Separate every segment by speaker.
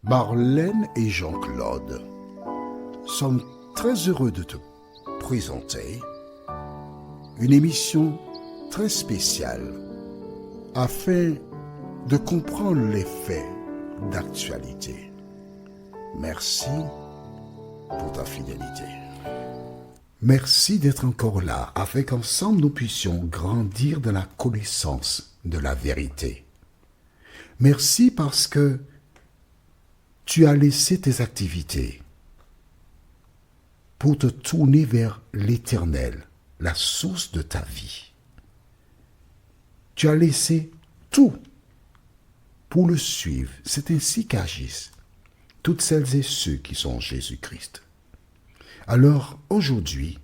Speaker 1: Marlène et Jean-Claude sommes très heureux de te présenter une émission très spéciale afin de comprendre les faits d'actualité. Merci pour ta fidélité. Merci d'être encore là afin qu'ensemble nous puissions grandir dans la connaissance de la vérité. Merci parce que tu as laissé tes activités pour te tourner vers l'Éternel, la source de ta vie. Tu as laissé tout pour le suivre. C'est ainsi qu'agissent toutes celles et ceux qui sont en Jésus-Christ. Alors, aujourd'hui,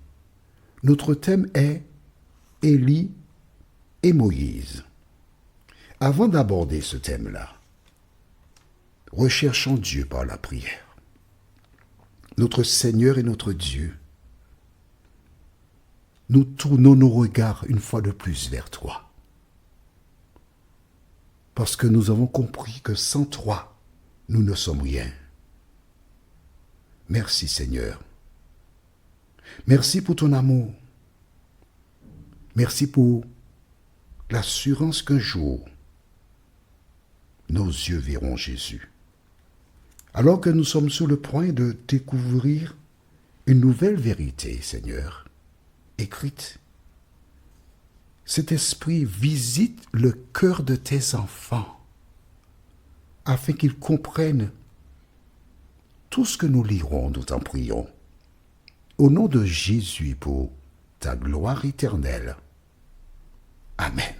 Speaker 1: notre thème est Élie et Moïse. Avant d'aborder ce thème-là, recherchons Dieu par la prière. Notre Seigneur et notre Dieu, nous tournons nos regards une fois de plus vers toi. Parce que nous avons compris que sans toi, nous ne sommes rien. Merci Seigneur. Merci pour ton amour. Merci pour l'assurance qu'un jour, nos yeux verront Jésus. Alors que nous sommes sur le point de découvrir une nouvelle vérité, Seigneur, écrite, cet esprit visite le cœur de tes enfants afin qu'ils comprennent tout ce que nous lirons, nous t'en prions. Au nom de Jésus pour ta gloire éternelle. Amen.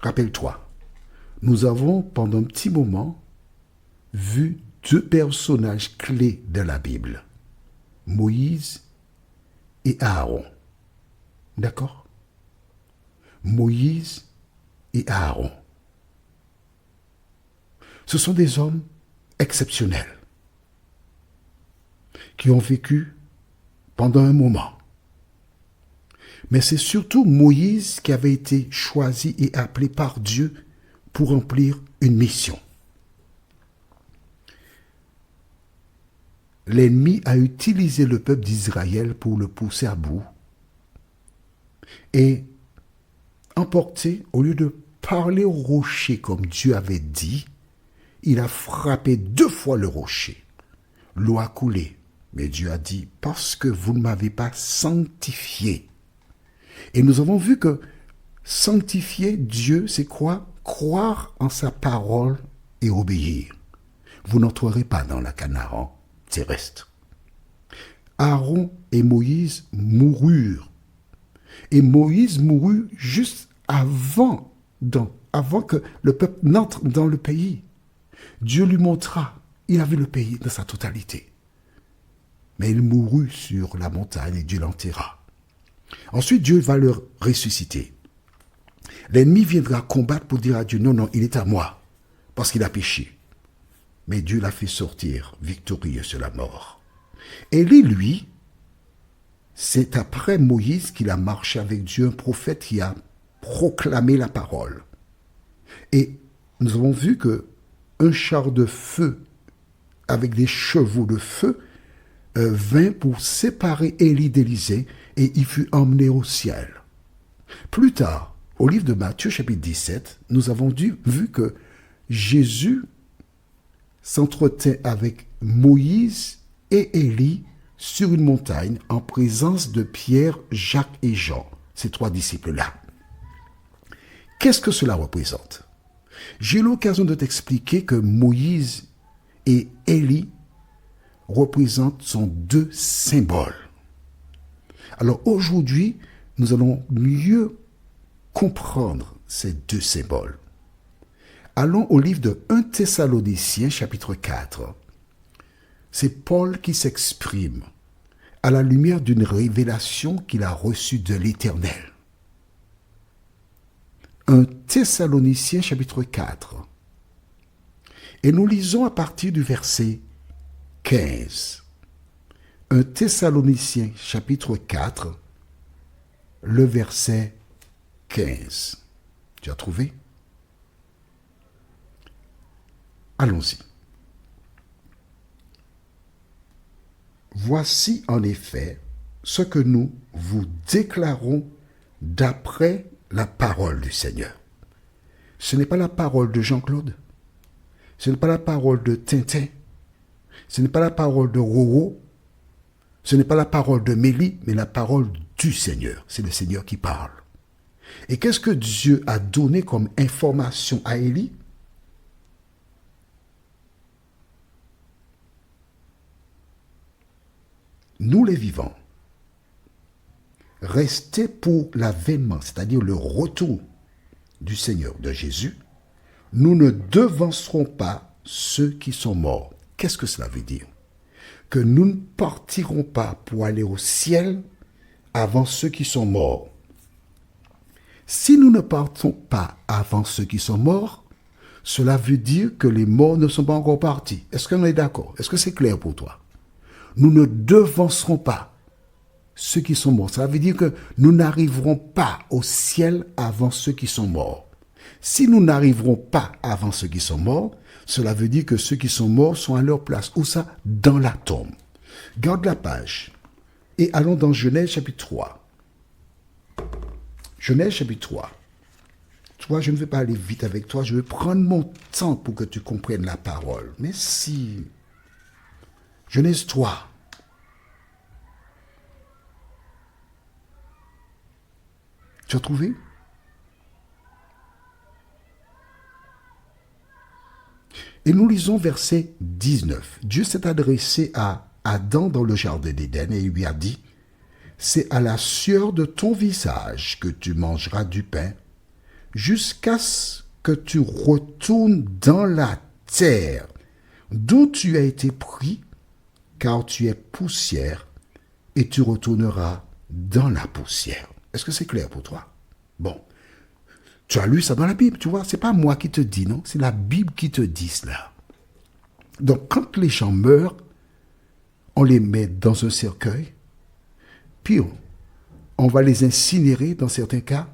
Speaker 1: Rappelle-toi, nous avons pendant un petit moment vu deux personnages clés de la Bible, Moïse et Aaron. D'accord? Moïse et Aaron. Ce sont des hommes exceptionnels qui ont vécu pendant un moment. Mais c'est surtout Moïse qui avait été choisi et appelé par Dieu pour remplir une mission. L'ennemi a utilisé le peuple d'Israël pour le pousser à bout et emporté, au lieu de parler au rocher comme Dieu avait dit, il a frappé 2 fois le rocher. L'eau a coulé, mais Dieu a dit, parce que vous ne m'avez pas sanctifié. Et nous avons vu que sanctifier Dieu, c'est quoi? Croire en sa parole et obéir. Vous n'entrerez pas dans la Canaan terrestre. Aaron et Moïse moururent. Et Moïse mourut juste avant que le peuple n'entre dans le pays. Dieu lui montra, il avait le pays dans sa totalité. Mais il mourut sur la montagne et Dieu l'enterra. Ensuite, Dieu va le ressusciter. L'ennemi viendra combattre pour dire à Dieu, non, il est à moi, parce qu'il a péché. Mais Dieu l'a fait sortir victorieux sur la mort. Élie, lui, c'est après Moïse qu'il a marché avec Dieu, un prophète qui a proclamé la parole. Et nous avons vu que un char de feu avec des chevaux de feu vint pour séparer Élie d'Élisée et il fut emmené au ciel. Plus tard, au livre de Matthieu chapitre 17, nous avons vu que Jésus s'entretint avec Moïse et Élie sur une montagne en présence de Pierre, Jacques et Jean, ces 3 disciples-là. Qu'est-ce que cela représente? J'ai eu l'occasion de t'expliquer que Moïse et Élie sont 2 symboles. Alors aujourd'hui, nous allons mieux comprendre ces 2 symboles. Allons au livre de 1 Thessaloniciens chapitre 4. C'est Paul qui s'exprime à la lumière d'une révélation qu'il a reçue de l'Éternel. 1 Thessaloniciens chapitre 4. Et nous lisons à partir du verset 15. 1 Thessaloniciens chapitre 4, le verset 15. Tu as trouvé? Allons-y. Voici en effet ce que nous vous déclarons d'après la parole du Seigneur. Ce n'est pas la parole de Jean-Claude. Ce n'est pas la parole de Tintin. Ce n'est pas la parole de Roro. Ce n'est pas la parole de Mélie, mais la parole du Seigneur. C'est le Seigneur qui parle. Et qu'est-ce que Dieu a donné comme information à Élie? Nous les vivants, restez pour l'avènement, c'est-à-dire le retour du Seigneur, de Jésus, nous ne devancerons pas ceux qui sont morts. Qu'est-ce que cela veut dire? Que nous ne partirons pas pour aller au ciel avant ceux qui sont morts. Si nous ne partons pas avant ceux qui sont morts, cela veut dire que les morts ne sont pas encore partis. Est-ce qu'on est d'accord? Est-ce que c'est clair pour toi? Nous ne devancerons pas ceux qui sont morts. Ça veut dire que nous n'arriverons pas au ciel avant ceux qui sont morts. Si nous n'arriverons pas avant ceux qui sont morts, cela veut dire que ceux qui sont morts sont à leur place. Où ça? Dans la tombe. Garde la page et allons dans Genèse chapitre 3. Genèse chapitre 3. Tu vois, je ne vais pas aller vite avec toi, je vais prendre mon temps pour que tu comprennes la parole. Mais si... Genèse 3. Tu as trouvé? Et nous lisons verset 19. Dieu s'est adressé à Adam dans le jardin d'Éden et il lui a dit, « C'est à la sueur de ton visage que tu mangeras du pain, jusqu'à ce que tu retournes dans la terre, d'où tu as été pris, car tu es poussière, et tu retourneras dans la poussière. » Est-ce que c'est clair pour toi? Bon. Tu as lu ça dans la Bible, tu vois. C'est pas moi qui te dis, non. C'est la Bible qui te dit cela. Donc, quand les gens meurent, on les met dans un cercueil, puis on va les incinérer dans certains cas,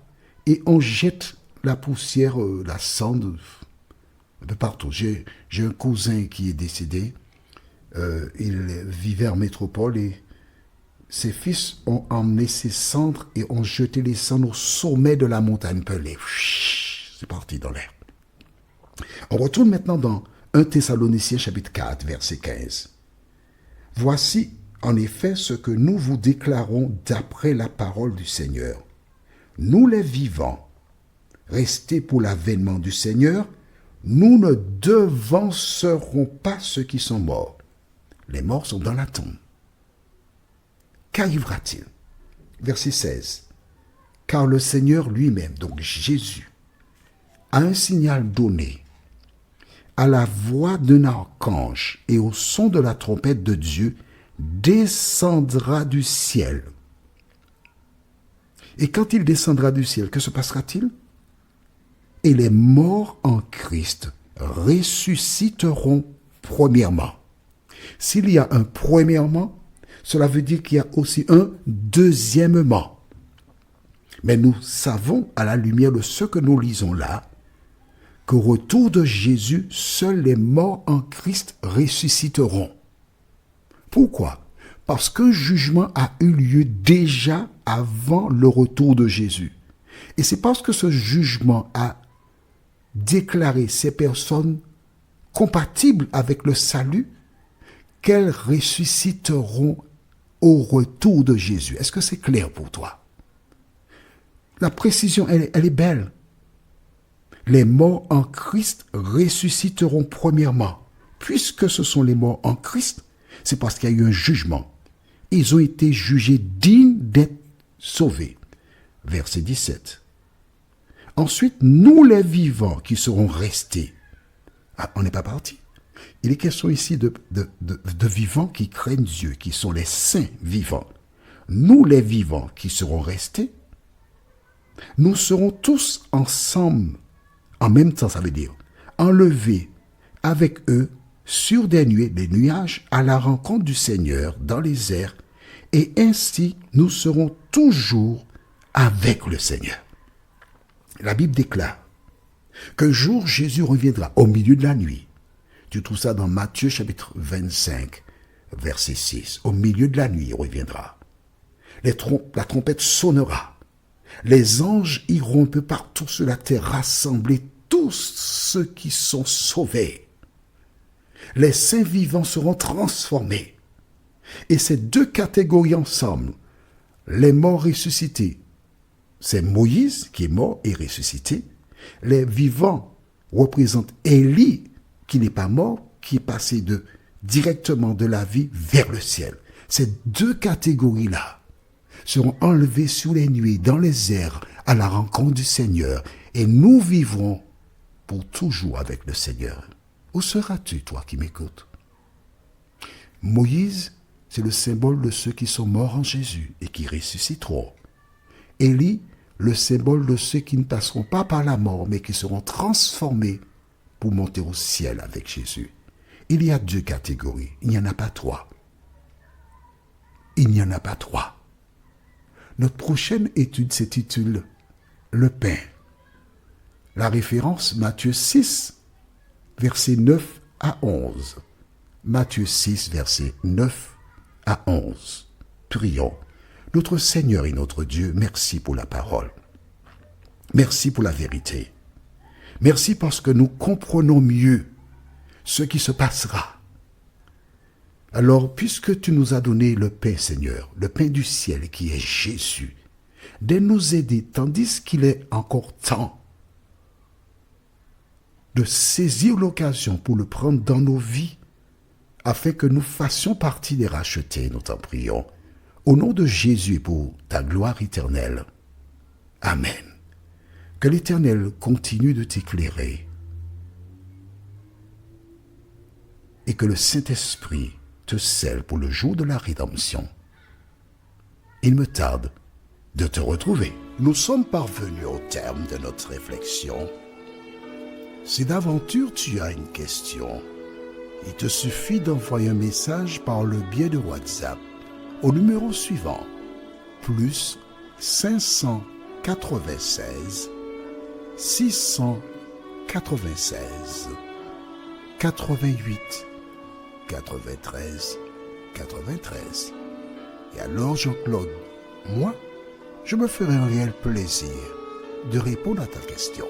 Speaker 1: et on jette la poussière, la cendre de partout. J'ai un cousin qui est décédé. Il vivait en métropole et ses fils ont emmené ses cendres et ont jeté les cendres au sommet de la montagne Pelée. C'est parti dans l'air. On retourne maintenant dans 1 Thessaloniciens chapitre 4, verset 15. Voici en effet ce que nous vous déclarons d'après la parole du Seigneur. Nous les vivants, restés pour l'avènement du Seigneur, nous ne devancerons pas ceux qui sont morts. Les morts sont dans la tombe. Qu'arrivera-t-il? Verset 16. Car le Seigneur lui-même, donc Jésus, a un signal donné. À la voix d'un archange et au son de la trompette de Dieu, descendra du ciel. Et quand il descendra du ciel, que se passera-t-il? Et les morts en Christ ressusciteront premièrement. S'il y a un premièrement, cela veut dire qu'il y a aussi un deuxièmement. Mais nous savons, à la lumière de ce que nous lisons là, qu'au retour de Jésus, seuls les morts en Christ ressusciteront. Pourquoi? Parce qu'un jugement a eu lieu déjà avant le retour de Jésus. Et c'est parce que ce jugement a déclaré ces personnes compatibles avec le salut qu'elles ressusciteront au retour de Jésus. Est-ce que c'est clair pour toi? La précision, elle est belle. Les morts en Christ ressusciteront premièrement. Puisque ce sont les morts en Christ, c'est parce qu'il y a eu un jugement. Ils ont été jugés dignes d'être sauvés. Verset 17. Ensuite, nous les vivants qui serons restés. Ah, on n'est pas parti. Il est question ici de vivants qui craignent Dieu, qui sont les saints vivants. Nous les vivants qui serons restés, nous serons tous ensemble, en même temps, ça veut dire, enlevés avec eux sur des nuages à la rencontre du Seigneur dans les airs, et ainsi nous serons toujours avec le Seigneur. La Bible déclare qu'un jour Jésus reviendra au milieu de la nuit. Tu trouves ça dans Matthieu chapitre 25, verset 6. Au milieu de la nuit, il reviendra. La trompette sonnera. Les anges iront un peu partout sur la terre rassembler tous ceux qui sont sauvés. Les saints vivants seront transformés. Et ces deux catégories ensemble, les morts ressuscités, c'est Moïse qui est mort et ressuscité. Les vivants représentent Élie qui n'est pas mort, qui est passé directement de la vie vers le ciel. Ces deux catégories-là seront enlevées sous les nuées, dans les airs, à la rencontre du Seigneur. Et nous vivrons pour toujours avec le Seigneur. Où seras-tu, toi qui m'écoutes? Moïse, c'est le symbole de ceux qui sont morts en Jésus et qui ressusciteront. Élie, le symbole de ceux qui ne passeront pas par la mort, mais qui seront transformés pour monter au ciel avec Jésus. Il y a deux catégories, il n'y en a pas trois. Il n'y en a pas trois. Notre prochaine étude s'intitule « Le pain ». La référence, Matthieu 6, versets 9 à 11. Matthieu 6, versets 9 à 11. Prions. Notre Seigneur et notre Dieu, merci pour la parole. Merci pour la vérité. Merci parce que nous comprenons mieux ce qui se passera. Alors, puisque tu nous as donné le pain, Seigneur, le pain du ciel qui est Jésus, de nous aider, tandis qu'il est encore temps de saisir l'occasion pour le prendre dans nos vies, afin que nous fassions partie des rachetés, nous t'en prions. Au nom de Jésus et pour ta gloire éternelle. Amen. Que l'Éternel continue de t'éclairer et que le Saint-Esprit te scelle pour le jour de la rédemption. Il me tarde de te retrouver. Nous sommes parvenus au terme de notre réflexion. Si d'aventure tu as une question, il te suffit d'envoyer un message par le biais de WhatsApp au numéro suivant, plus 596 696 88 93 93. Et alors Jean-Claude, moi, je me ferai un réel plaisir de répondre à ta question.